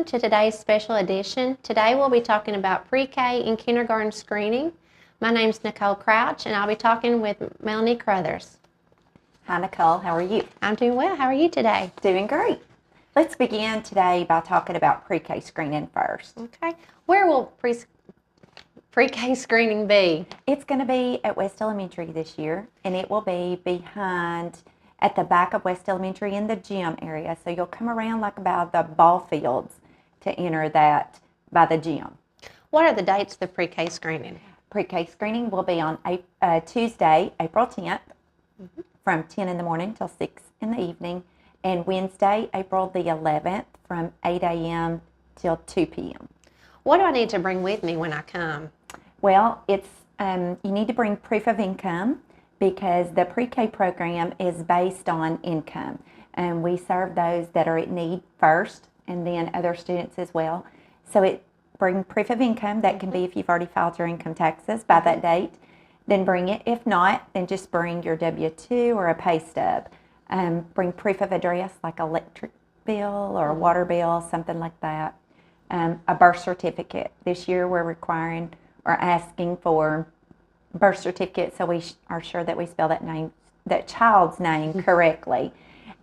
to today's special edition. Today we'll be talking about pre-K and kindergarten screening. My name's Nicole Crouch and I'll be talking with Melany Crothers. Hi Nicole, how are you? I'm doing well. How are you today? Doing great. Let's begin today by talking about pre-K screening first. Okay. Where will pre-K screening be? It's going to be at West Elementary this year, and it will be at the back of West Elementary in the gym area. So you'll come around like about the ball fields to enter that by the gym. What are the dates of the pre-K screening? Pre-K screening will be on Tuesday, April 10th, from 10 in the morning till 6 in the evening, and Wednesday, April the 11th, from 8 a.m. till 2 p.m. What do I need to bring with me when I come? Well, it's you need to bring proof of income because the pre-K program is based on income, and we serve those that are at need first, and then other students as well. So bring proof of income. That can be if you've already filed your income taxes by that date. Then bring it. If not, then just bring your W-2 or a pay stub. Bring proof of address like electric bill or a water bill, something like that. A birth certificate. This year we're requiring or asking for birth certificate, so we are sure that we spell that child's name correctly.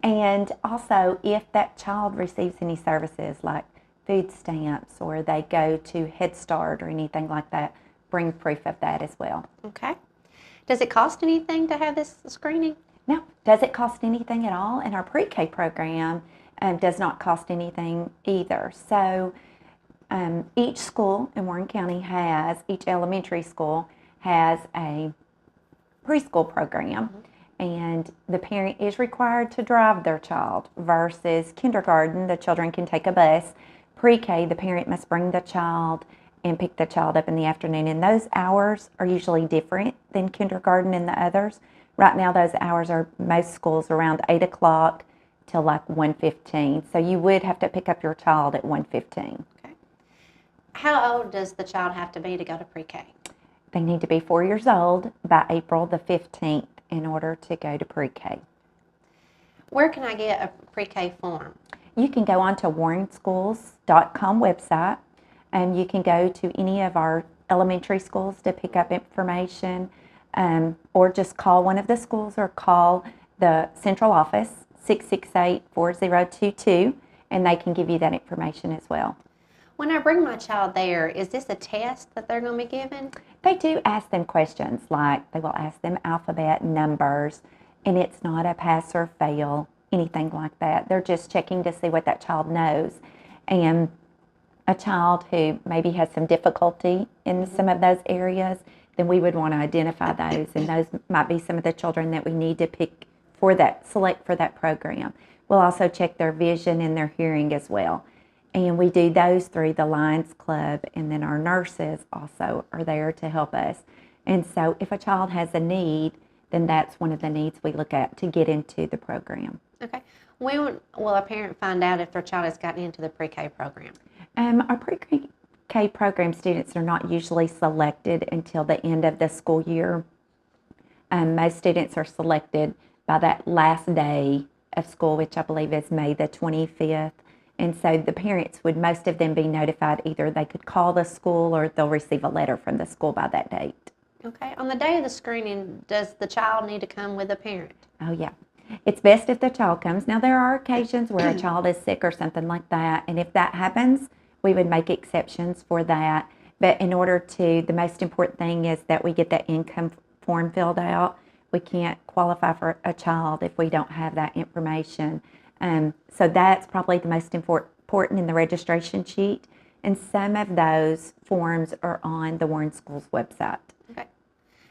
And also, if that child receives any services like food stamps or they go to Head Start or anything like that, bring proof of that as well. Okay. Does it cost anything to have this screening? No. Does it cost anything at all? And our pre-K program does not cost anything either. So each school in Warren County each elementary school has a preschool program, and the parent is required to drive their child versus kindergarten, the children can take a bus. Pre-K, the parent must bring the child and pick the child up in the afternoon, and those hours are usually different than kindergarten and the others. Right now, those hours are most schools around 8 o'clock till like 1:15, so you would have to pick up your child at 1:15. Okay. How old does the child have to be to go to pre-K? They need to be 4 years old by April the 15th in order to go to pre-K. Where can I get a pre-K form? You can go on to warrenschools.com website, and you can go to any of our elementary schools to pick up information, or just call one of the schools or call the central office, 668-4022, and they can give you that information as well. When I bring my child there, is this a test that they're going to be given? They do ask them questions, like they will ask them alphabet, numbers, and it's not a pass or fail, anything like that. They're just checking to see what that child knows. And a child who maybe has some difficulty in some of those areas, then we would want to identify those, and those might be some of the children that we need to select for that program. We'll also check their vision and their hearing as well. And we do those through the Lions Club, and then our nurses also are there to help us. And so if a child has a need, then that's one of the needs we look at to get into the program. Okay. When will a parent find out if their child has gotten into the pre-K program? Our pre-K program students are not usually selected until the end of the school year. Most students are selected by that last day of school, which I believe is May the 25th. And so the parents would, most of them, be notified. Either they could call the school or they'll receive a letter from the school by that date. Okay. On the day of the screening, does the child need to come with a parent? Oh, yeah. It's best if the child comes. Now, there are occasions where a child is sick or something like that, and if that happens, we would make exceptions for that. But the most important thing is that we get that income form filled out. We can't qualify for a child if we don't have that information. So that's probably the most important in the registration sheet. And some of those forms are on the Warren Schools website. Okay.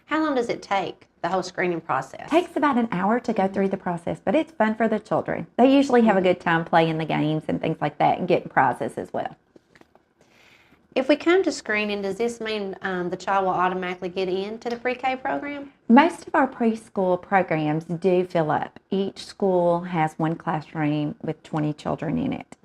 How long does it take, the whole screening process? It takes about an hour to go through the process, but it's fun for the children. They usually have a good time playing the games and things like that and getting prizes as well. If we come to screening, does this mean the child will automatically get into the pre-K program? Most of our preschool programs do fill up. Each school has one classroom with 20 children in it.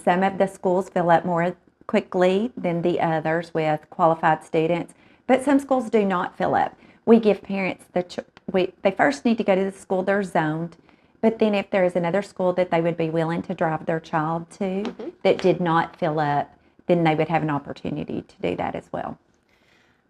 Some of the schools fill up more quickly than the others with qualified students, but some schools do not fill up. We give parents they first need to go to the school they're zoned, But then if there is another school that they would be willing to drive their child to that did not fill up, then they would have an opportunity to do that as well.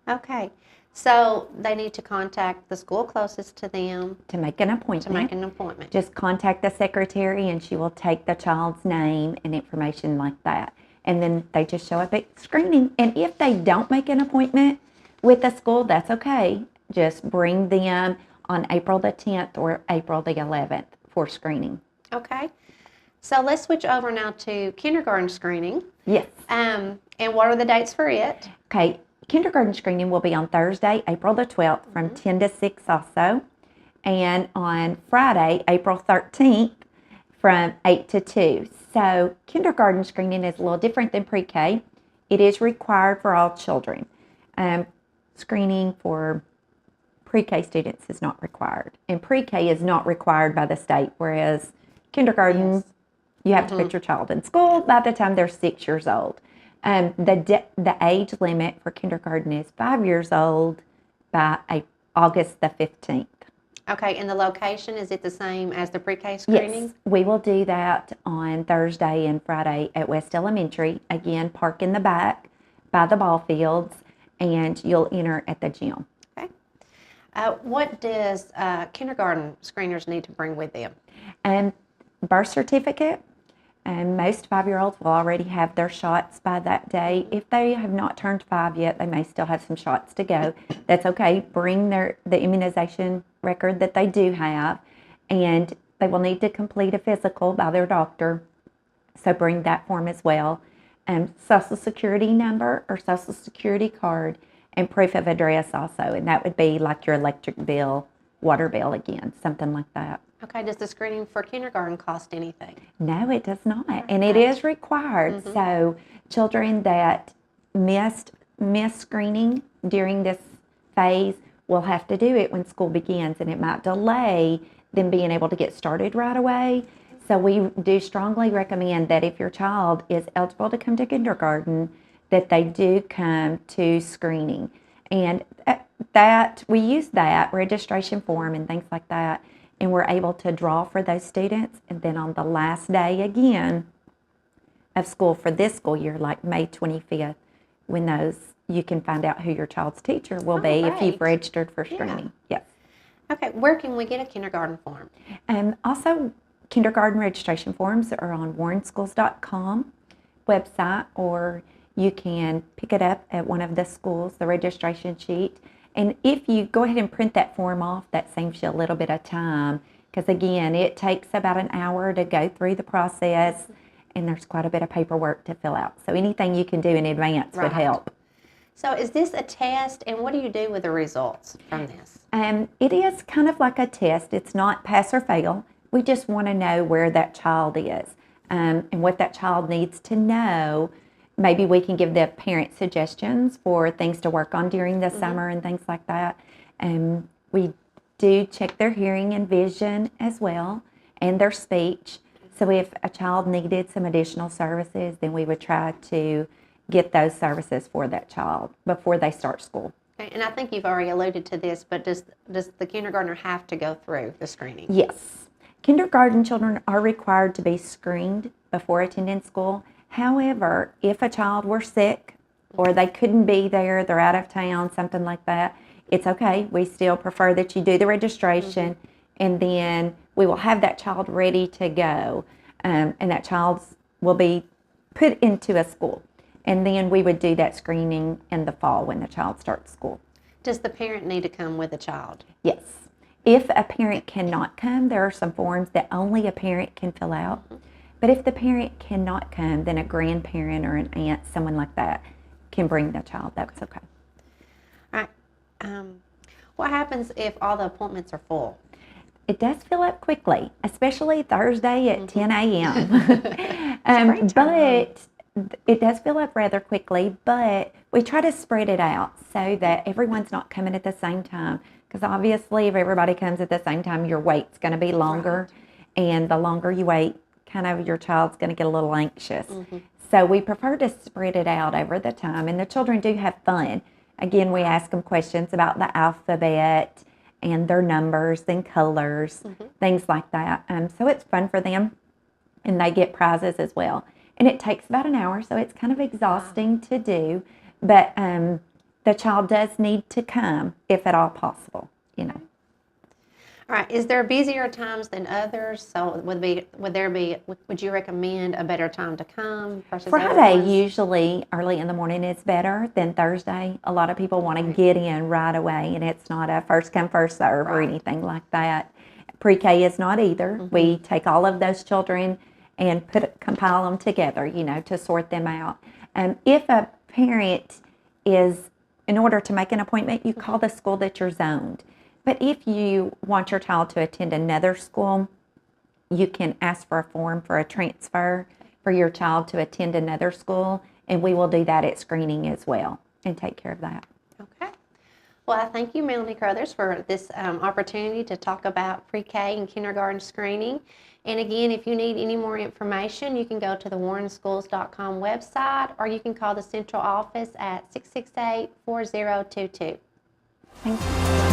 Okay. So they need to contact the school closest to them To make an appointment. to make an appointment. Just contact the secretary and she will take the child's name and information like that. And then they just show up at screening. And if they don't make an appointment with the school, that's okay. Just bring them on April the 10th or April the 11th for screening. Okay. So let's switch over now to kindergarten screening. Yes. And what are the dates for it? Okay. Kindergarten screening will be on Thursday, April the 12th from 10 to 6 also. And on Friday, April 13th from 8 to 2. So kindergarten screening is a little different than pre-K. It is required for all children. Screening for pre-K students is not required. And pre-K is not required by the state, whereas kindergarten, you have to put your child in school by the time they're 6 years old. The age limit for kindergarten is 5 years old by August the 15th. Okay, and the location, is it the same as the pre-K screening? Yes, we will do that on Thursday and Friday at West Elementary. Again, park in the back by the ball fields, and you'll enter at the gym. Okay. What does kindergarten screeners need to bring with them? Birth certificate. And most 5-year-olds will already have their shots by that day. If they have not turned 5 yet, they may still have some shots to go. That's okay. Bring the immunization record that they do have, and they will need to complete a physical by their doctor. So bring that form as well. Social Security number or Social Security card, and proof of address also. And that would be like your electric bill, water bill again, something like that. Okay, does the screening for kindergarten cost anything? No, it does not. And it is required. So children that missed screening during this phase will have to do it when school begins, and it might delay them being able to get started right away. So we do strongly recommend that if your child is eligible to come to kindergarten, that they do come to screening. And that we use that registration form and things like that, and we're able to draw for those students. And then on the last day again of school for this school year, like May 25th, when you can find out who your child's teacher will be if you've registered for screening. Yes. Okay, where can we get a kindergarten form? Also, kindergarten registration forms are on warrenschools.com website, or you can pick it up at one of the schools, the registration sheet. And if you go ahead and print that form off, that saves you a little bit of time, because again, it takes about an hour to go through the process, and there's quite a bit of paperwork to fill out. So anything you can do in advance would help. So is this a test, and what do you do with the results from this? It is kind of like a test. It's not pass or fail. We just want to know where that child is and what that child needs to know. Maybe we can give the parent suggestions for things to work on during the summer and things like that. We do check their hearing and vision as well, and their speech. So if a child needed some additional services, then we would try to get those services for that child before they start school. Okay, and I think you've already alluded to this, but does the kindergartner have to go through the screening? Yes. Kindergarten children are required to be screened before attending school. However, if a child were sick or they couldn't be there, they're out of town, something like that, it's okay. We still prefer that you do the registration, and then we will have that child ready to go, and that child will be put into a school. And then we would do that screening in the fall when the child starts school. Does the parent need to come with the child? Yes. If a parent cannot come, there are some forms that only a parent can fill out. But if the parent cannot come, then a grandparent or an aunt, someone like that, can bring the child. That's okay. All right. What happens if all the appointments are full? It does fill up quickly, especially Thursday at 10 a.m. But it does fill up rather quickly, but we try to spread it out so that everyone's not coming at the same time. Because obviously, if everybody comes at the same time, your wait's going to be longer. And the longer you wait, kind of your child's going to get a little anxious. So we prefer to spread it out over the time, and the children do have fun. Again, we ask them questions about the alphabet and their numbers and colors, things like that. So it's fun for them, and they get prizes as well. And it takes about an hour, so it's kind of exhausting to do, but the child does need to come if at all possible, you know. All right. Is there busier times than others? So would you recommend a better time to come versus other Friday, ones? usually early in the morning is better than Thursday. A lot of people want to get in right away, and it's not a first come, first serve or anything like that. Pre-K is not either. We take all of those children and compile them together, you know, to sort them out. If a parent is, in order to make an appointment, you call the school that you're zoned. But if you want your child to attend another school, you can ask for a form for a transfer for your child to attend another school, and we will do that at screening as well and take care of that. Okay. Well, I thank you, Melany Crothers, for this opportunity to talk about pre-K and kindergarten screening. And again, if you need any more information, you can go to the warrenschools.com website, or you can call the central office at 668-4022. Thank you.